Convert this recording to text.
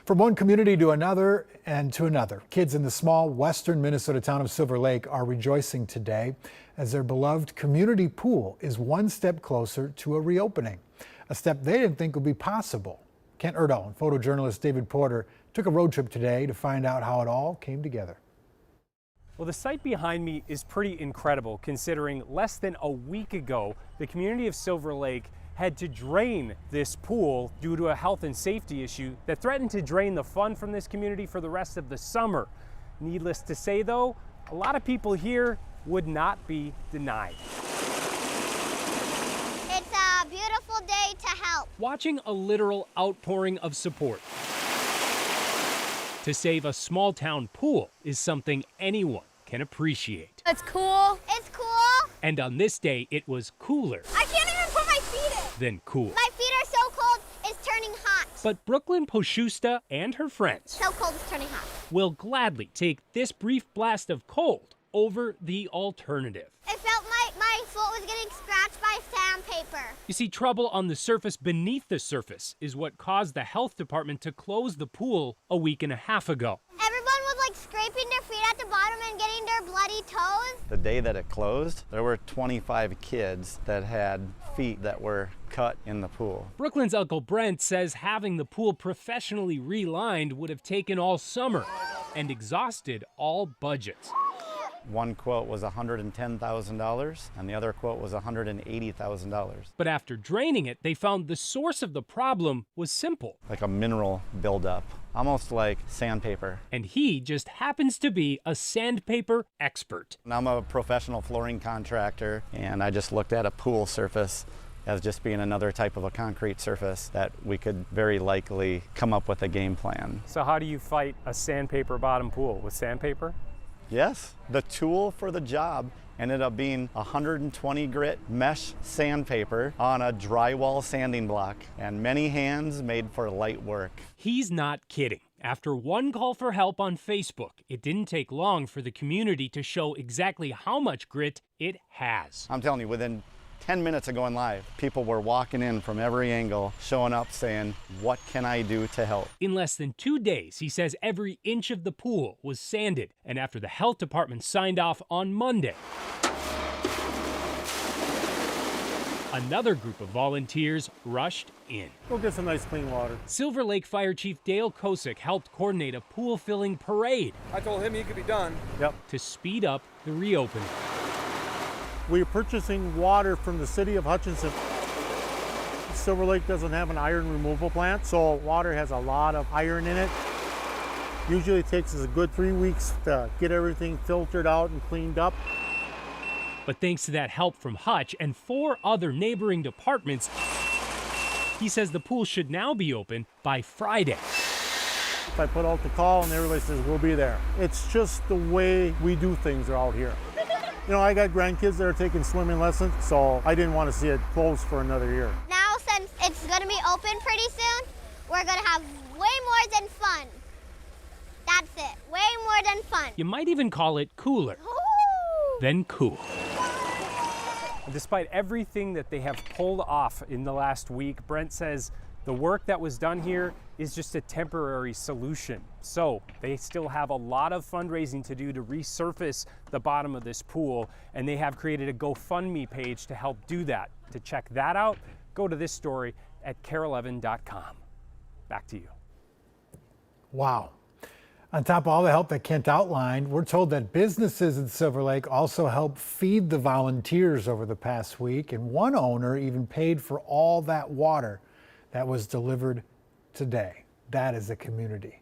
From one community to another and to another, kids in the small western Minnesota town of Silver Lake are rejoicing today as their beloved community pool is one step closer to a reopening, a step they didn't think would be possible. Kent Erdahl and photojournalist David Porter took a road trip today to find out how it all came together. Well, the site behind me is pretty incredible considering less than a week ago, the community of Silver Lake had to drain this pool due to a health and safety issue that threatened to drain the fun from this community for the rest of the summer. Needless to say though, a lot of people here would not be denied. It's a beautiful day to help. Watching a literal outpouring of support to save a small town pool is something anyone can appreciate. It's cool. It's cool. And on this day, it was cooler I can't even put my feet in. than cool. My feet are so cold, it's turning hot. But Brooklyn Poshusta and her friends So cold, it's turning hot. will gladly take this brief blast of cold over the alternative. It felt like my foot was getting scratched by sandpaper. You see, trouble on the surface beneath the surface is what caused the health department to close the pool a week and a half ago. Everyone was like scraping their feet at the bottom and getting their bloody toes. The day that it closed, there were 25 kids that had feet that were cut in the pool. Brooklyn's Uncle Brent says having the pool professionally relined would have taken all summer and exhausted all budgets. One quote was $110,000 and the other quote was $180,000. But after draining it, they found the source of the problem was simple. Like a mineral buildup, almost like sandpaper. And he just happens to be a sandpaper expert. And I'm a professional flooring contractor and I just looked at a pool surface as just being another type of a concrete surface that we could very likely come up with a game plan. So how do you fight a sandpaper bottom pool? With sandpaper? Yes, the tool for the job ended up being 120 grit mesh sandpaper on a drywall sanding block, and many hands made for light work. He's not kidding. After one call for help on Facebook, it didn't take long for the community to show exactly how much grit it has. I'm telling you, within 10 minutes of going live, people were walking in from every angle, showing up saying, what can I do to help? In less than 2 days, he says every inch of the pool was sanded. And after the health department signed off on Monday, another group of volunteers rushed in. Go get some nice clean water. Silver Lake Fire Chief Dale Kosick helped coordinate a pool filling parade. I told him he could be done. Yep. To speed up the reopening. We're purchasing water from the city of Hutchinson. Silver Lake doesn't have an iron removal plant, so water has a lot of iron in it. Usually it takes us a good 3 weeks to get everything filtered out and cleaned up. But thanks to that help from Hutch and 4 other neighboring departments, he says the pool should now be open by Friday. I put out the call and everybody says, we'll be there. It's just the way we do things out here. You know, I got grandkids that are taking swimming lessons, so I didn't want to see it closed for another year. Now, since it's going to be open pretty soon, we're going to have way more than fun. That's it, way more than fun. You might even call it cooler Ooh. than cool. Despite everything that they have pulled off in the last week, Brent says the work that was done here is just a temporary solution. So they still have a lot of fundraising to do to resurface the bottom of this pool, and they have created a GoFundMe page to help do that. To check that out, go to this story at KARE11.com. Back to you. Wow. On top of all the help that Kent outlined, we're told that businesses in Silver Lake also helped feed the volunteers over the past week, and one owner even paid for all that water that was delivered today. That is a community.